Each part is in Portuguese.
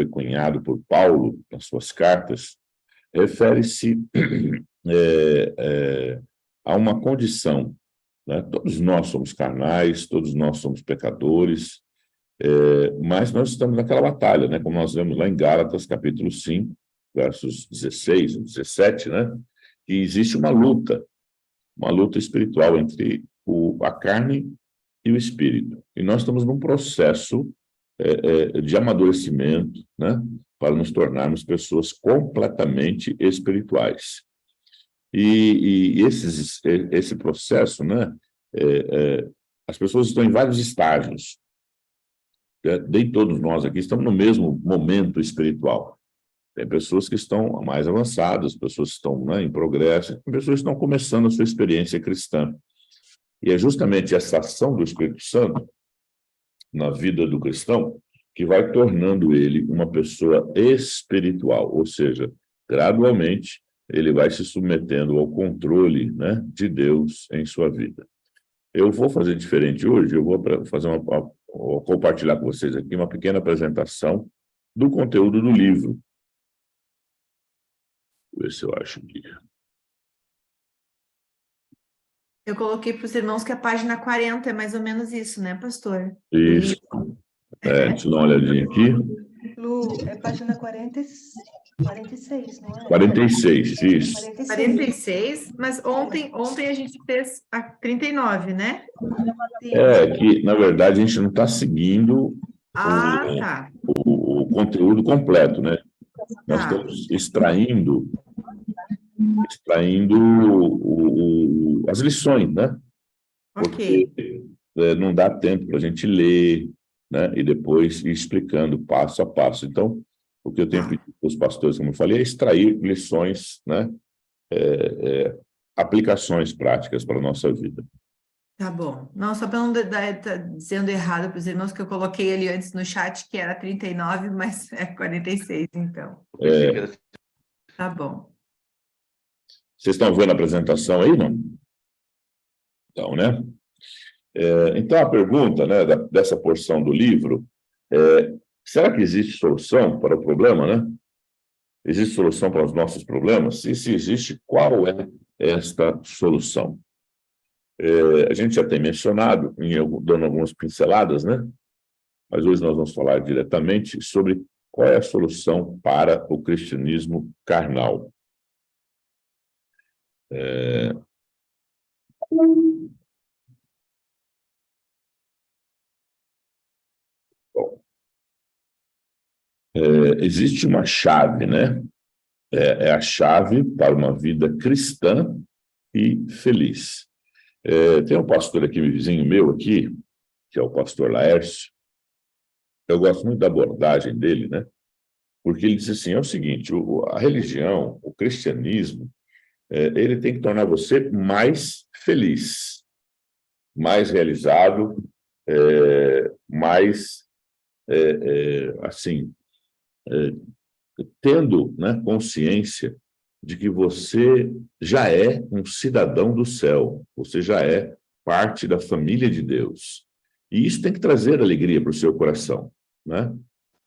foi cunhado por Paulo nas suas cartas, refere-se a uma condição, né? Todos nós somos carnais, todos nós somos pecadores, mas nós estamos naquela batalha, né? Como nós vemos lá em Gálatas, capítulo 5, versos 16 e 17, né? Que existe uma luta espiritual entre a carne e o espírito. E nós estamos num processo de amadurecimento, né? Para nos tornarmos pessoas completamente espirituais. E esse processo, né? As pessoas estão em vários estágios. Nem todos nós aqui estamos no mesmo momento espiritual. Tem pessoas que estão mais avançadas, pessoas que estão, né, em progresso, tem pessoas que estão começando a sua experiência cristã. E é justamente essa ação do Espírito Santo na vida do cristão que vai tornando ele uma pessoa espiritual, ou seja, gradualmente ele vai se submetendo ao controle, né, de Deus em sua vida. Eu vou fazer diferente hoje, eu vou vou compartilhar com vocês aqui uma pequena apresentação do conteúdo do livro. Vou ver se eu acho aqui. Eu coloquei para os irmãos que a página 40 é mais ou menos isso, né, pastor? Isso. Deixa eu dar uma olhadinha aqui. Lu, é página 46, não é? 46, isso. 46, mas ontem a gente fez a 39, né? Que, na verdade, a gente não está seguindo Tá. o conteúdo completo, né? Nós Tá. estamos extraindo as lições, né? Ok. Porque não dá tempo para a gente ler, né? E depois ir explicando passo a passo. Então, o que eu tenho pedido para os pastores, como eu falei, é extrair lições, né? Aplicações práticas para a nossa vida. Tá bom. Não, só para não estar dizendo errado para os irmãos, que eu coloquei ali antes no chat que era 39, mas é 46, então. Tá bom. Vocês estão vendo a apresentação aí, não? Então, né? Então, a pergunta, né, dessa porção do livro será que existe solução para o problema, né? Existe solução para os nossos problemas? E se existe, qual é esta solução? A gente já tem mencionado, dando algumas pinceladas, né? Mas hoje nós vamos falar diretamente sobre qual é a solução para o cristianismo carnal. Existe uma chave, né? É a chave para uma vida cristã e feliz. Tem um pastor aqui, um vizinho meu aqui, que é o pastor Laércio. Eu gosto muito da abordagem dele, né? Porque ele diz assim, é o seguinte, a religião, o cristianismo, ele tem que tornar você mais feliz, mais realizado, mais, assim, tendo, né, consciência de que você já é um cidadão do céu, você já é parte da família de Deus. E isso tem que trazer alegria para o seu coração, né?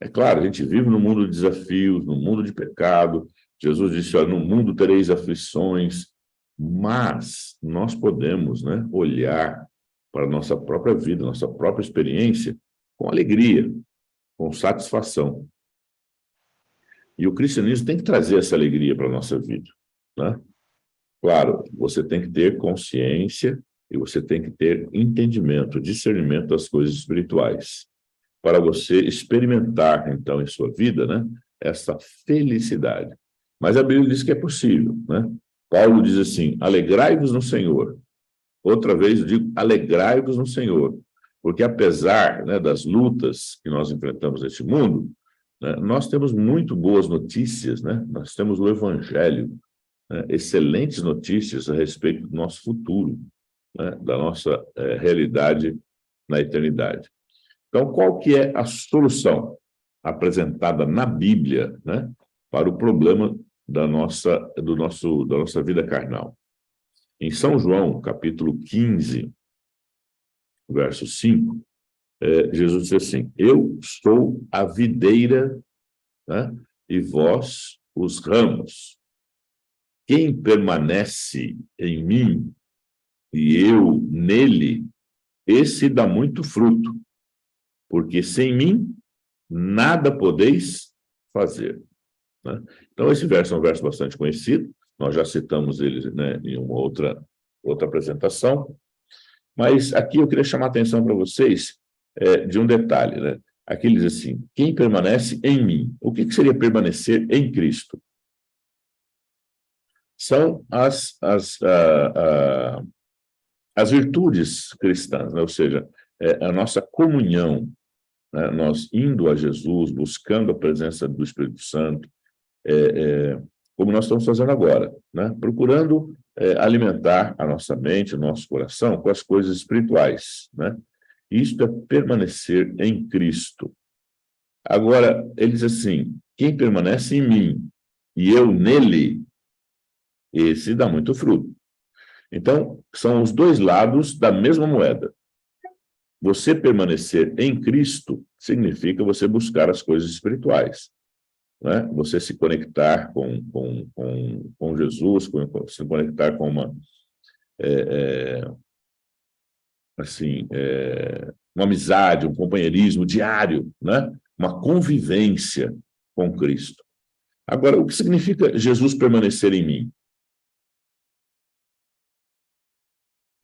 É claro, a gente vive num mundo de desafios, num mundo de pecado. Jesus disse, no mundo tereis aflições, mas nós podemos, né, olhar para a nossa própria vida, nossa própria experiência com alegria, com satisfação. E o cristianismo tem que trazer essa alegria para a nossa vida, né? Claro, você tem que ter consciência e você tem que ter entendimento, discernimento das coisas espirituais, para você experimentar, então, em sua vida, né, essa felicidade. Mas a Bíblia diz que é possível, né? Paulo diz assim, alegrai-vos no Senhor. Outra vez eu digo, alegrai-vos no Senhor, porque apesar, né, das lutas que nós enfrentamos neste mundo, nós temos muito boas notícias, né? Nós temos o Evangelho, né? Excelentes notícias a respeito do nosso futuro, né? Da nossa realidade na eternidade. Então, qual que é a solução apresentada na Bíblia, né, para o problema da nossa vida carnal? Em São João, capítulo 15, verso 5, Jesus diz assim, eu sou a videira né? E vós, os ramos. Quem permanece em mim e eu nele, esse dá muito fruto, porque sem mim nada podeis fazer, né? Então, esse verso é um verso bastante conhecido, nós já citamos ele, né, em uma outra apresentação, mas aqui eu queria chamar a atenção para vocês de um detalhe, né? Aqui ele diz assim: quem permanece em mim. O que seria permanecer em Cristo? São as virtudes cristãs, né? Ou seja, a nossa comunhão, né? Nós indo a Jesus, buscando a presença do Espírito Santo, como nós estamos fazendo agora, né? Procurando alimentar a nossa mente, o nosso coração com as coisas espirituais, né? Isto é permanecer em Cristo. Agora, ele diz assim: quem permanece em mim e eu nele, esse dá muito fruto. Então, são os dois lados da mesma moeda. Você permanecer em Cristo significa você buscar as coisas espirituais, né? Você se conectar com Jesus, se conectar com uma amizade, um companheirismo diário, né? Uma convivência com Cristo. Agora, o que significa Jesus permanecer em mim?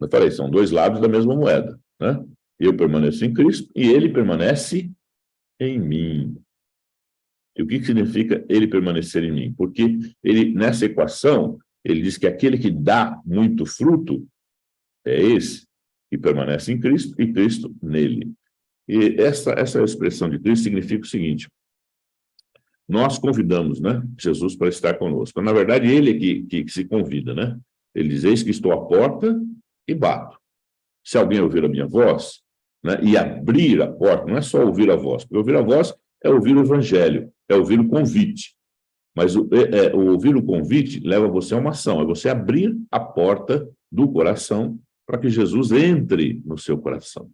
Eu falei, são dois lados da mesma moeda, né? Eu permaneço em Cristo e ele permanece em mim. E o que significa ele permanecer em mim? Porque ele, nessa equação, ele diz que aquele que dá muito fruto é esse que permanece em Cristo e Cristo nele. E essa expressão de Cristo significa o seguinte: nós convidamos, né, Jesus para estar conosco. Na verdade, ele é que se convida, né? Ele diz: eis que estou à porta e bato. Se alguém ouvir a minha voz, né, e abrir a porta, não é só ouvir a voz, porque ouvir a voz é ouvir o evangelho, é ouvir o convite. Mas o ouvir o convite leva você a uma ação, é você abrir a porta do coração para que Jesus entre no seu coração.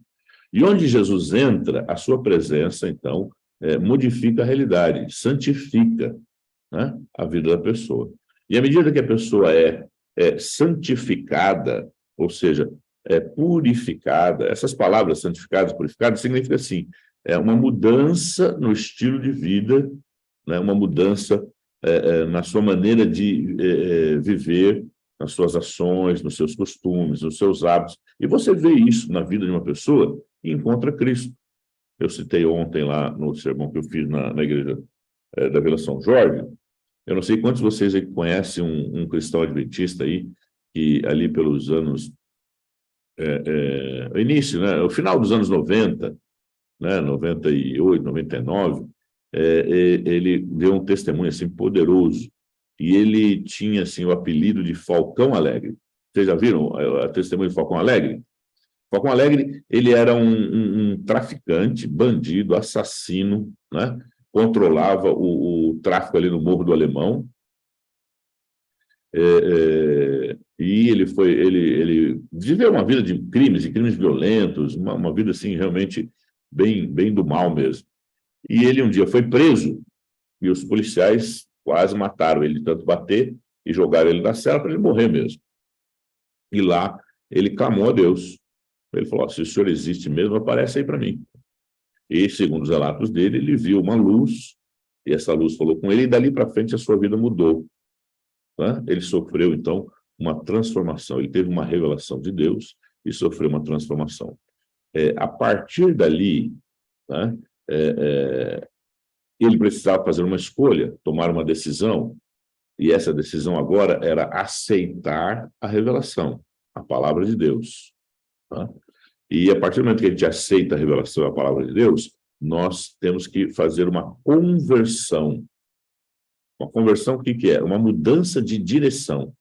E onde Jesus entra, a sua presença, então, modifica a realidade, santifica, né, a vida da pessoa. E à medida que a pessoa é santificada, ou seja, purificada, essas palavras santificadas, purificadas, significa assim, uma mudança no estilo de vida, né, uma mudança na sua maneira de viver, nas suas ações, nos seus costumes, nos seus hábitos. E você vê isso na vida de uma pessoa e encontra Cristo. Eu citei ontem lá no sermão que eu fiz na igreja da Vila São Jorge. Eu não sei quantos de vocês aí conhecem um cristão adventista aí, que ali pelos anos... o início, né, o final dos anos 90, né, 98, 99, ele deu um testemunho assim poderoso. E ele tinha assim o apelido de Falcão Alegre. Vocês já viram a testemunho de Falcão Alegre? Falcão Alegre, ele era um traficante, bandido, assassino, né? Controlava o tráfico ali no Morro do Alemão. E ele viveu uma vida de crimes violentos, uma vida assim realmente bem do mal mesmo. E ele um dia foi preso e os policiais quase mataram ele, de tanto bater, e jogaram ele na cela para ele morrer mesmo. E lá ele clamou a Deus. Ele falou: se o senhor existe mesmo, aparece aí para mim. E, segundo os relatos dele, ele viu uma luz, e essa luz falou com ele, e dali para frente a sua vida mudou, né? Ele sofreu, então, uma transformação. Ele teve uma revelação de Deus e sofreu uma transformação. A partir dali, né, ele precisava fazer uma escolha, tomar uma decisão, e essa decisão agora era aceitar a revelação, a palavra de Deus, tá? E a partir do momento que a gente aceita a revelação, a palavra de Deus, nós temos que fazer uma conversão. Uma conversão, o que é? Uma mudança de direção.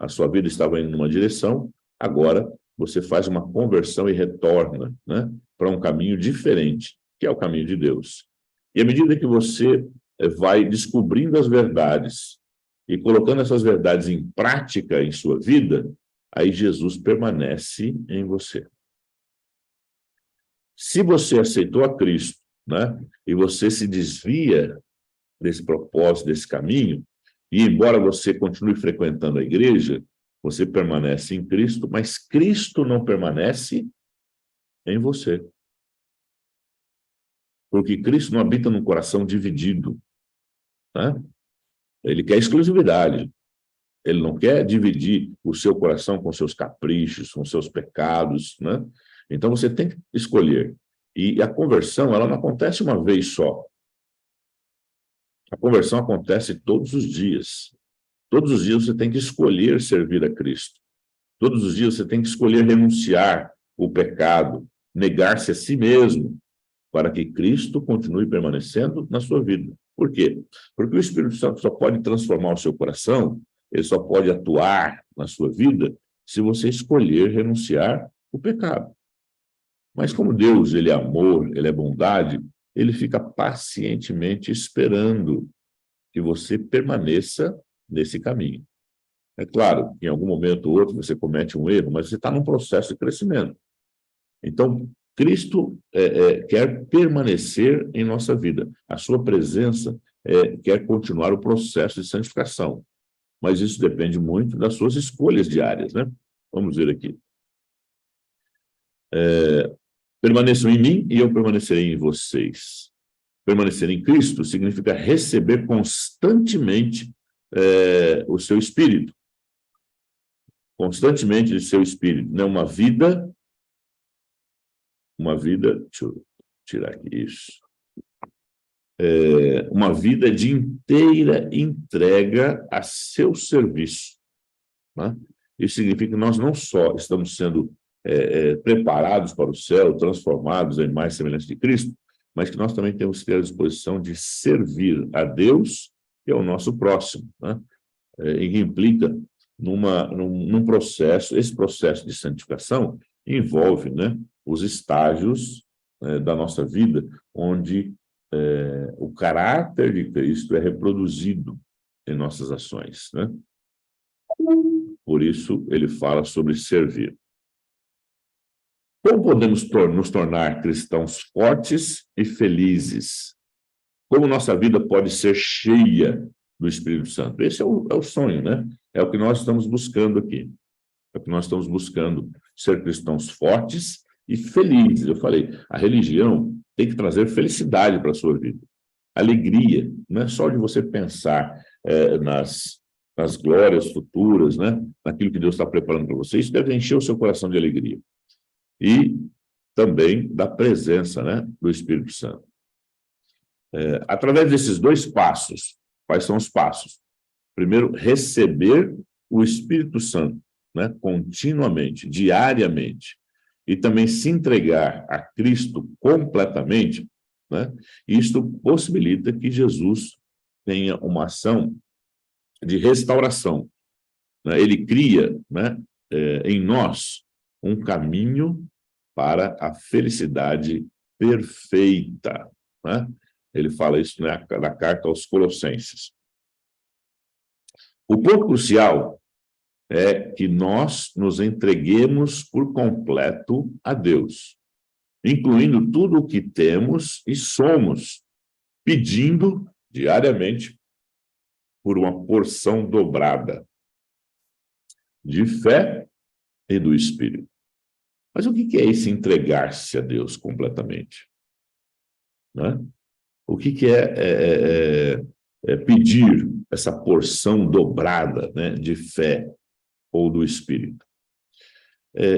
A sua vida estava indo numa direção, agora você faz uma conversão e retorna, né, para um caminho diferente, que é o caminho de Deus. E à medida que você vai descobrindo as verdades e colocando essas verdades em prática em sua vida, aí Jesus permanece em você. Se você aceitou a Cristo, né, e você se desvia desse propósito, desse caminho, e embora você continue frequentando a igreja, você permanece em Cristo, mas Cristo não permanece em você. Porque Cristo não habita num coração dividido, né? Ele quer exclusividade. Ele não quer dividir o seu coração com seus caprichos, com seus pecados, né? Então você tem que escolher. E a conversão, ela não acontece uma vez só. A conversão acontece todos os dias. Todos os dias você tem que escolher servir a Cristo. Todos os dias você tem que escolher renunciar o pecado, negar-se a si mesmo, para que Cristo continue permanecendo na sua vida. Por quê? Porque o Espírito Santo só pode transformar o seu coração, ele só pode atuar na sua vida se você escolher renunciar o pecado. Mas como Deus, ele é amor, ele é bondade, ele fica pacientemente esperando que você permaneça nesse caminho. É claro, em algum momento ou outro você comete um erro, mas você está num processo de crescimento. Então, Cristo quer permanecer em nossa vida. A sua presença quer continuar o processo de santificação. Mas isso depende muito das suas escolhas diárias, né? Vamos ver aqui. Permaneçam em mim e eu permanecerei em vocês. Permanecer em Cristo significa receber constantemente o seu Espírito. Constantemente o seu Espírito. Não é uma vida, deixa eu tirar aqui isso. Uma vida de inteira entrega a seu serviço, né? Isso significa que nós não só estamos sendo preparados para o céu, transformados em mais semelhança de Cristo, mas que nós também temos que ter a disposição de servir a Deus e ao nosso próximo, né? E que implica num processo, esse processo de santificação envolve, né, os estágios da nossa vida, onde o caráter de Cristo é reproduzido em nossas ações, né? Por isso, ele fala sobre servir. Como podemos nos tornar cristãos fortes e felizes? Como nossa vida pode ser cheia do Espírito Santo? Esse é o sonho, né? É o que nós estamos buscando aqui. É o que nós estamos buscando, ser cristãos fortes e felizes. Eu falei, a religião tem que trazer felicidade para a sua vida. Alegria, não é só de você pensar nas glórias futuras, né? Naquilo que Deus está preparando para você. Isso deve encher o seu coração de alegria. E também da presença, né, do Espírito Santo. Através desses dois passos, quais são os passos? Primeiro, receber o Espírito Santo, né, continuamente, diariamente, e também se entregar a Cristo completamente, né? Isto possibilita que Jesus tenha uma ação de restauração, né? Ele cria, né, em nós um caminho para a felicidade perfeita, né? Ele fala isso na carta aos Colossenses. O ponto crucial é que nós nos entreguemos por completo a Deus, incluindo tudo o que temos e somos, pedindo diariamente por uma porção dobrada de fé e do Espírito. Mas o que é esse entregar-se a Deus completamente? Né? O que é pedir essa porção dobrada, né, de fé ou do Espírito?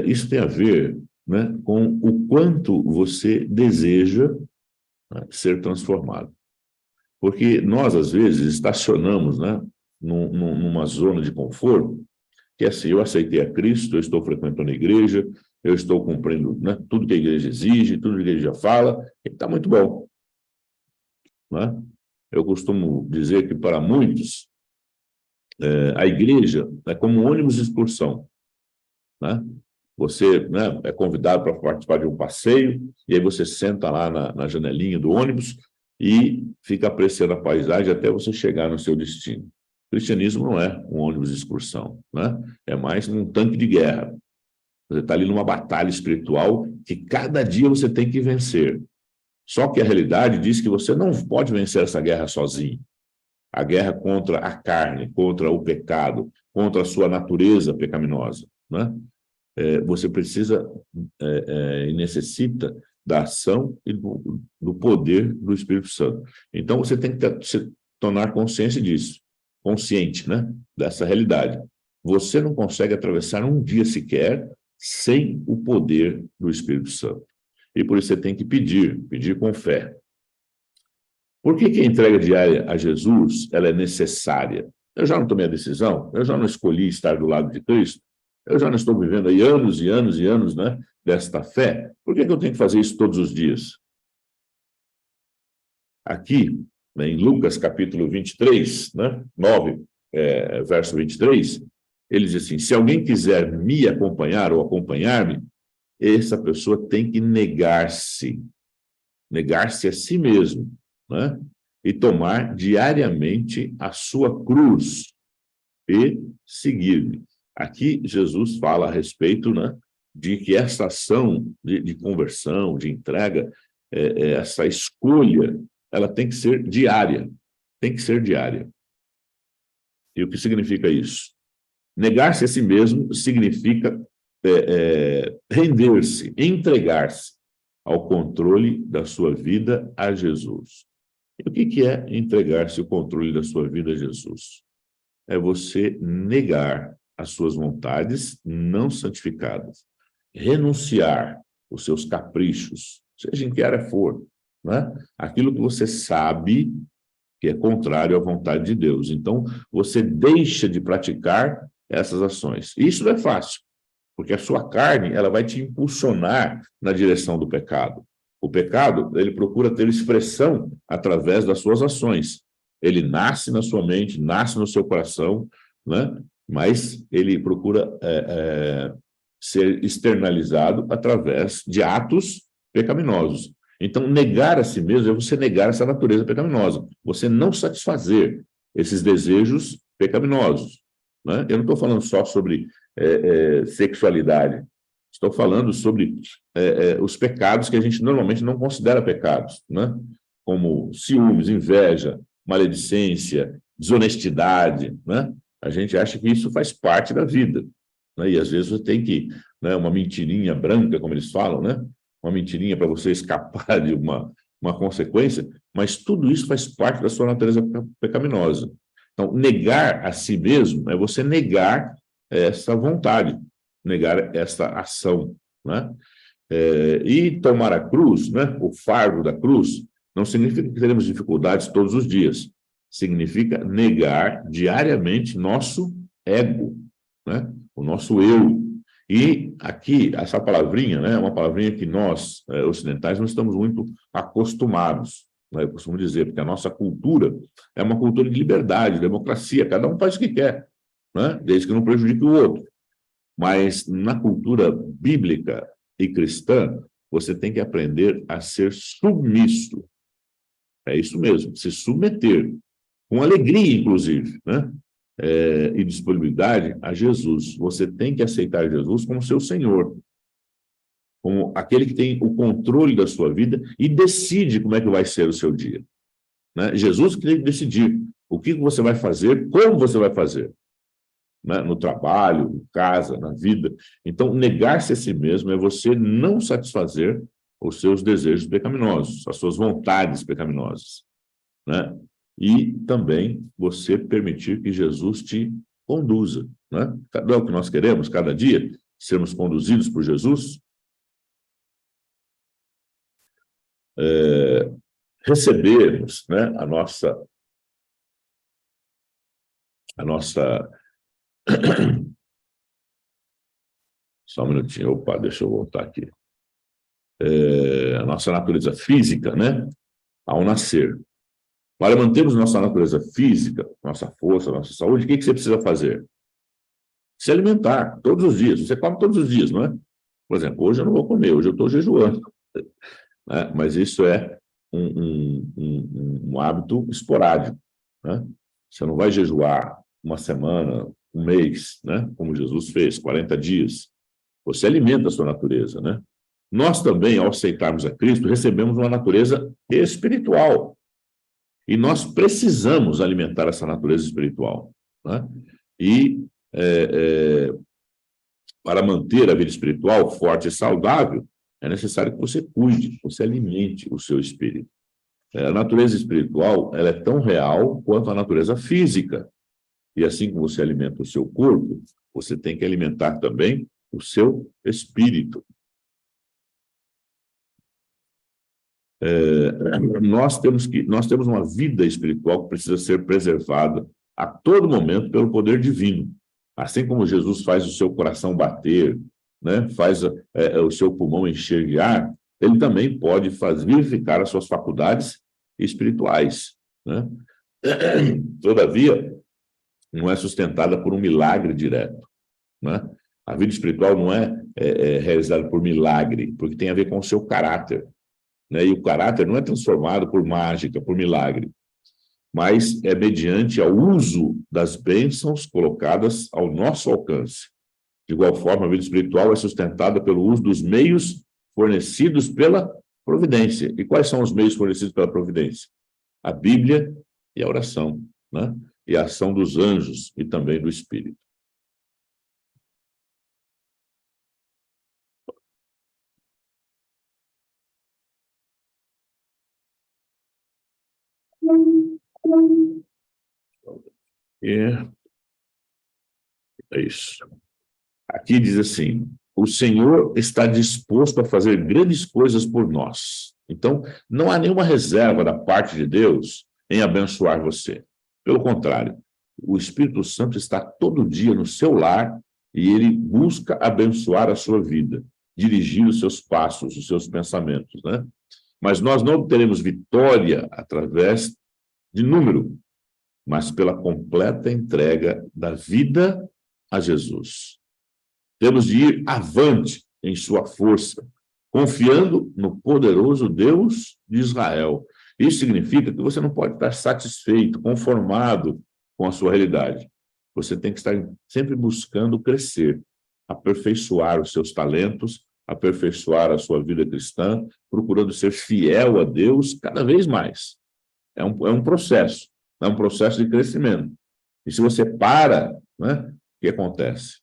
Isso tem a ver, né, com o quanto você deseja, né, ser transformado. Porque nós, às vezes, estacionamos, né, numa zona de conforto, que é assim, eu aceitei a Cristo, eu estou frequentando a igreja, eu estou cumprindo, né, tudo que a igreja exige, tudo que a igreja fala, e está muito bom. Né? Eu costumo dizer que, para muitos, a igreja é como um ônibus de excursão. Né? Você, né, é convidado para participar de um passeio, e aí você senta lá na janelinha do ônibus e fica apreciando a paisagem até você chegar no seu destino. O cristianismo não é um ônibus de excursão, né? É mais um tanque de guerra. Você está ali numa batalha espiritual que cada dia você tem que vencer. Só que a realidade diz que você não pode vencer essa guerra sozinho. A guerra contra a carne, contra o pecado, contra a sua natureza pecaminosa, né? Você precisa e necessita da ação e do poder do Espírito Santo. Então, você tem que se tornar consciente disso, consciente, né, dessa realidade. Você não consegue atravessar um dia sequer sem o poder do Espírito Santo. E por isso você tem que pedir com fé. Por que a entrega diária a Jesus ela é necessária? Eu já não tomei a decisão, eu já não escolhi estar do lado de Cristo, eu já não estou vivendo aí anos e anos e anos, né, desta fé. Por que eu tenho que fazer isso todos os dias? Aqui, né, em Lucas capítulo 23, né, 9, verso 23, ele diz assim: se alguém quiser me acompanhar ou acompanhar-me, essa pessoa tem que negar-se a si mesmo, né? E tomar diariamente a sua cruz e seguir-me. Aqui Jesus fala a respeito, né, de que essa ação de conversão, de entrega, essa escolha, ela tem que ser diária. Tem que ser diária. E o que significa isso? Negar-se a si mesmo significa render-se, entregar-se ao controle da sua vida a Jesus. E o que é entregar-se o controle da sua vida a Jesus? É você negar as suas vontades não santificadas, renunciar os seus caprichos, seja em que área for, né? Aquilo que você sabe que é contrário à vontade de Deus. Então, você deixa de praticar essas ações. E isso não é fácil, porque a sua carne ela vai te impulsionar na direção do pecado. O pecado, ele procura ter expressão através das suas ações. Ele nasce na sua mente, nasce no seu coração, né? Mas ele procura ser externalizado através de atos pecaminosos. Então, negar a si mesmo é você negar essa natureza pecaminosa, você não satisfazer esses desejos pecaminosos, né? Eu não estou falando só sobre sexualidade, estou falando sobre os pecados que a gente normalmente não considera pecados, né? Como ciúmes, inveja, maledicência, desonestidade, né? A gente acha que isso faz parte da vida, né? E às vezes você tem que, né, uma mentirinha branca, como eles falam, né? Uma mentirinha para você escapar de uma consequência, mas tudo isso faz parte da sua natureza pecaminosa. Então, negar a si mesmo é você negar essa vontade, negar essa ação, né? E tomar a cruz, né, o fardo da cruz, não significa que teremos dificuldades todos os dias. Significa negar diariamente nosso ego, né, o nosso eu. E aqui, essa palavrinha, né, é uma palavrinha que nós, ocidentais, não estamos muito acostumados, né, eu costumo dizer, porque a nossa cultura é uma cultura de liberdade, democracia, cada um faz o que quer, né, desde que não prejudique o outro. Mas na cultura bíblica e cristã, você tem que aprender a ser submisso. É isso mesmo, se submeter, com alegria, inclusive, né? E disponibilidade a Jesus. Você tem que aceitar Jesus como seu Senhor, como aquele que tem o controle da sua vida e decide como é que vai ser o seu dia, né? Jesus que tem que decidir o que você vai fazer, como você vai fazer, né? No trabalho, em casa, na vida. Então, negar-se a si mesmo é você não satisfazer os seus desejos pecaminosos, as suas vontades pecaminosas, né? E também você permitir que Jesus te conduza, né? Não é o que nós queremos, cada dia, sermos conduzidos por Jesus? Recebermos, né, a nossa só um minutinho, opa, deixa eu voltar aqui. A nossa natureza física, né, ao nascer. Para mantermos nossa natureza física, nossa força, nossa saúde, o que você precisa fazer? Se alimentar todos os dias. Você come todos os dias, não é? Por exemplo, hoje eu não vou comer, hoje eu estou jejuando, né? Mas isso é um hábito esporádico, né? Você não vai jejuar uma semana, um mês, né? Como Jesus fez, 40 dias. Você alimenta a sua natureza, né? Nós também, ao aceitarmos a Cristo, recebemos uma natureza espiritual. E nós precisamos alimentar essa natureza espiritual, né? E para manter a vida espiritual forte e saudável, é necessário que você cuide, que você alimente o seu espírito. A natureza espiritual, ela é tão real quanto a natureza física. E assim como você alimenta o seu corpo, você tem que alimentar também o seu espírito. Nós temos uma vida espiritual que precisa ser preservada a todo momento pelo poder divino. Assim como Jesus faz o seu coração bater, né, faz o seu pulmão encher de ar, ele também pode vivificar as suas faculdades espirituais, né? Todavia, não é sustentada por um milagre direto, né? A vida espiritual não é realizada por milagre, porque tem a ver com o seu caráter, né? E o caráter não é transformado por mágica, por milagre, mas é mediante ao uso das bênçãos colocadas ao nosso alcance. De igual forma, a vida espiritual é sustentada pelo uso dos meios fornecidos pela providência. E quais são os meios fornecidos pela providência? A Bíblia e a oração, né? E a ação dos anjos e também do Espírito. É isso. Aqui diz assim: o Senhor está disposto a fazer grandes coisas por nós. Então, não há nenhuma reserva da parte de Deus em abençoar você. Pelo contrário, o Espírito Santo está todo dia no seu lar e ele busca abençoar a sua vida, dirigir os seus passos, os seus pensamentos, né? Mas nós não obteremos vitória através de número, mas pela completa entrega da vida a Jesus. Temos de ir avante em sua força, confiando no poderoso Deus de Israel. Isso significa que você não pode estar satisfeito, conformado com a sua realidade. Você tem que estar sempre buscando crescer, aperfeiçoar os seus talentos, aperfeiçoar a sua vida cristã, procurando ser fiel a Deus cada vez mais. É um processo de crescimento. E se você para, né, o que acontece?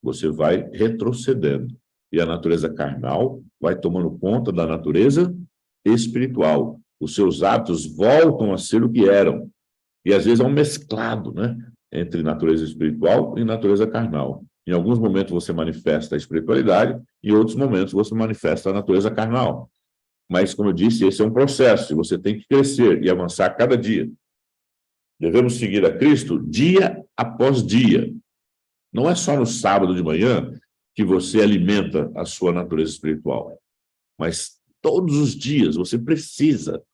Você vai retrocedendo. E a natureza carnal vai tomando conta da natureza espiritual. Os seus hábitos voltam a ser o que eram. E às vezes é um mesclado, né, entre natureza espiritual e natureza carnal. Em alguns momentos você manifesta a espiritualidade, em outros momentos você manifesta a natureza carnal. Mas, como eu disse, esse é um processo, e você tem que crescer e avançar cada dia. Devemos seguir a Cristo dia após dia. Não é só no sábado de manhã que você alimenta a sua natureza espiritual, mas todos os dias você precisa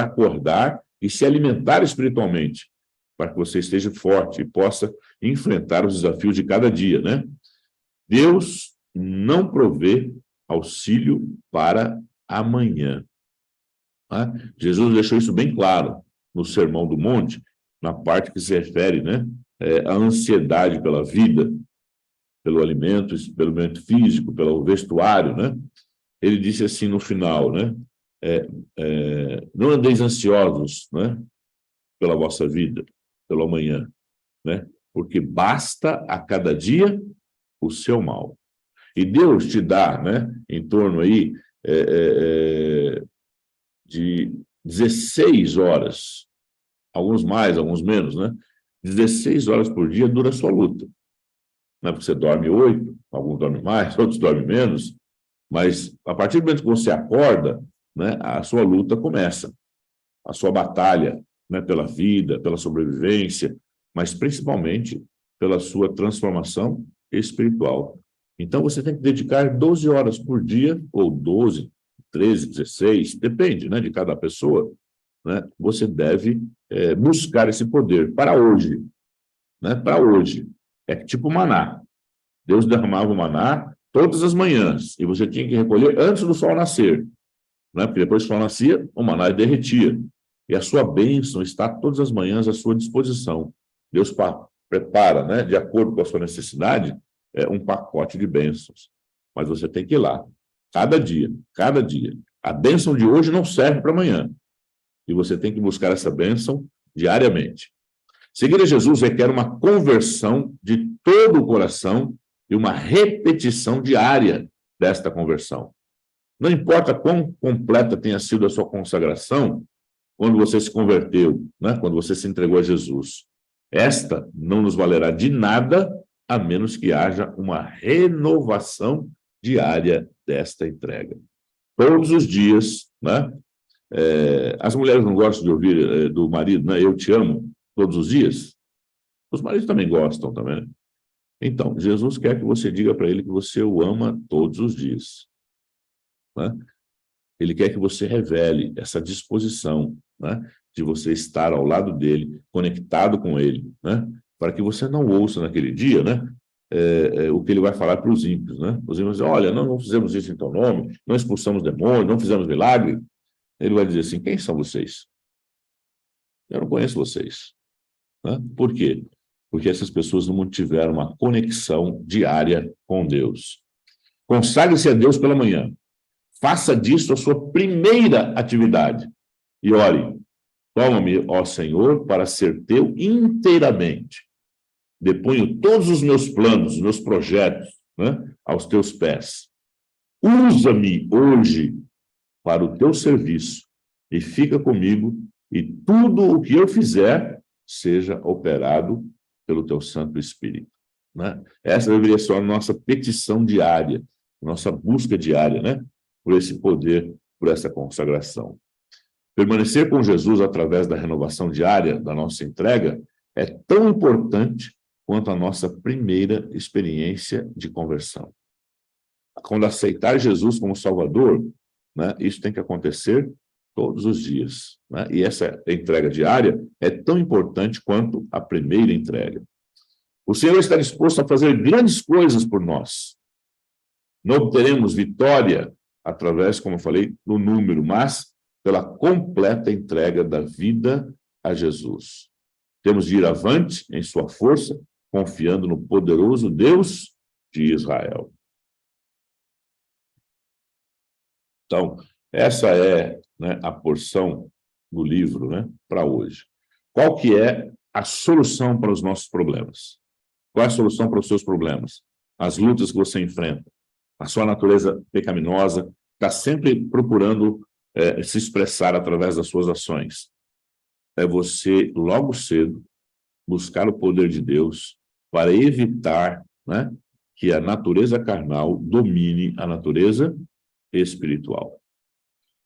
acordar e se alimentar espiritualmente, para que você esteja forte e possa enfrentar os desafios de cada dia, né? Deus não provê auxílio para amanhã. Tá? Jesus deixou isso bem claro no Sermão do Monte, na parte que se refere, né, à ansiedade pela vida, pelo alimento físico, pelo vestuário, né? Ele disse assim no final, né? Não andeis ansiosos, né, pela vossa vida, pelo amanhã, né? Porque basta a cada dia o seu mal. E Deus te dá, né, em torno aí de 16 horas, alguns mais, alguns menos, né? 16 horas por dia dura a sua luta. Não é porque você dorme 8, alguns dormem mais, outros dormem menos, mas a partir do momento que você acorda, né, a sua luta começa, a sua batalha, né, pela vida, pela sobrevivência, mas principalmente pela sua transformação espiritual. Então, você tem que dedicar 12 horas por dia, ou 12, 13, 16, depende, né, de cada pessoa, né? Você deve buscar esse poder para hoje, né? Para hoje. É tipo maná. Deus derramava o maná todas as manhãs, e você tinha que recolher antes do sol nascer, né? Porque depois que o sol nascia, o maná derretia. E a sua bênção está todas as manhãs à sua disposição. Deus prepara, né, de acordo com a sua necessidade, um pacote de bênçãos. Mas você tem que ir lá Cada dia, cada dia. A bênção de hoje não serve para amanhã. E você tem que buscar essa bênção diariamente. Seguir a Jesus requer uma conversão de todo o coração e uma repetição diária desta conversão. Não importa quão completa tenha sido a sua consagração, quando você se converteu, né? Quando você se entregou a Jesus. Esta não nos valerá de nada, a menos que haja uma renovação diária desta entrega. Todos os dias, né? As mulheres não gostam de ouvir do marido, né? Eu te amo, todos os dias. Os maridos também gostam, também, né? Então, Jesus quer que você diga para ele que você o ama todos os dias, né? Ele quer que você revele essa disposição, né, de você estar ao lado dele, conectado com ele, né, para que você não ouça naquele dia, né, o que ele vai falar para os ímpios, né? Os ímpios dizem, olha, não fizemos isso em teu nome, não expulsamos demônios, não fizemos milagre. Ele vai dizer assim, quem são vocês? Eu não conheço vocês. Né? Por quê? Porque essas pessoas não tiveram uma conexão diária com Deus. Consagre-se a Deus pela manhã. Faça disso a sua primeira atividade. E ore, toma-me, ó Senhor, para ser teu inteiramente. Deponho todos os meus planos, os meus projetos, né, aos teus pés. Usa-me hoje para o teu serviço e fica comigo, e tudo o que eu fizer seja operado pelo teu Santo Espírito. Né? Essa deveria ser a nossa petição diária, nossa busca diária, né? Por esse poder, por essa consagração. Permanecer com Jesus através da renovação diária da nossa entrega é tão importante quanto a nossa primeira experiência de conversão. Quando aceitar Jesus como Salvador, né, isso tem que acontecer todos os dias. Né? E essa entrega diária é tão importante quanto a primeira entrega. O Senhor está disposto a fazer grandes coisas por nós. Não obteremos vitória através, como eu falei, do número, mas pela completa entrega da vida a Jesus. Temos de ir avante em sua força, confiando no poderoso Deus de Israel. Então, essa é, né, a porção do livro, né, para hoje. Qual que é a solução para os nossos problemas? Qual é a solução para os seus problemas? As lutas que você enfrenta. A sua natureza pecaminosa está sempre procurando se expressar através das suas ações. É você, logo cedo, buscar o poder de Deus para evitar, né, que a natureza carnal domine a natureza espiritual.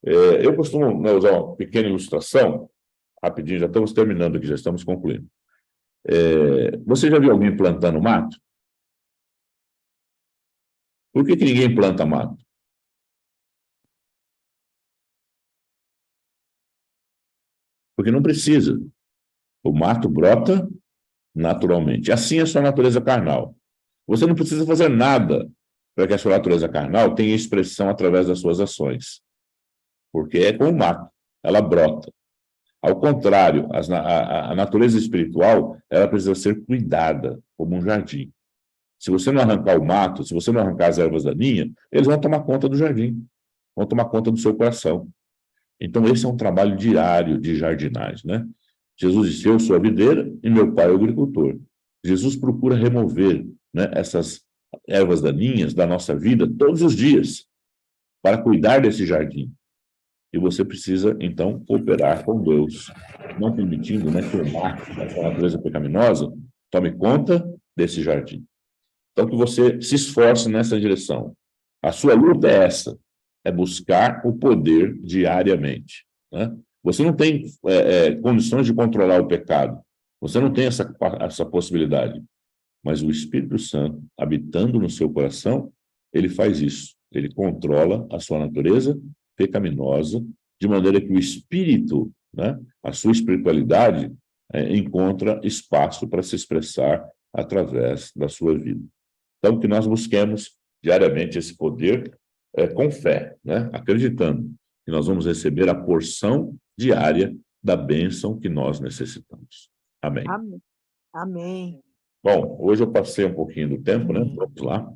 Eu costumo, né, usar uma pequena ilustração, rapidinho, já estamos terminando aqui, já estamos concluindo. Você já viu alguém plantando mato? Por que ninguém planta mato? Porque não precisa. O mato brota naturalmente. Assim é a sua natureza carnal. Você não precisa fazer nada para que a sua natureza carnal tenha expressão através das suas ações. Porque é como o mato, ela brota. Ao contrário, a natureza espiritual, ela precisa ser cuidada, como um jardim. Se você não arrancar o mato, se você não arrancar as ervas daninhas, eles vão tomar conta do jardim, vão tomar conta do seu coração. Então, esse é um trabalho diário de jardinagem, né? Jesus disse, eu sou a videira e meu pai é o agricultor. Jesus procura remover, né, essas ervas daninhas da nossa vida todos os dias para cuidar desse jardim. E você precisa, então, cooperar com Deus, não permitindo, né, que o mato, a natureza pecaminosa, tome conta desse jardim. Então, que você se esforce nessa direção. A sua luta é essa, é buscar o poder diariamente. Né? Você não tem condições de controlar o pecado. Você não tem essa possibilidade. Mas o Espírito Santo, habitando no seu coração, ele faz isso. Ele controla a sua natureza pecaminosa, de maneira que o Espírito, né, a sua espiritualidade, encontra espaço para se expressar através da sua vida. Então, que nós busquemos diariamente esse poder com fé, né? Acreditando que nós vamos receber a porção diária da bênção que nós necessitamos. Amém. Amém. Amém. Bom, hoje eu passei um pouquinho do tempo, né? Vamos lá.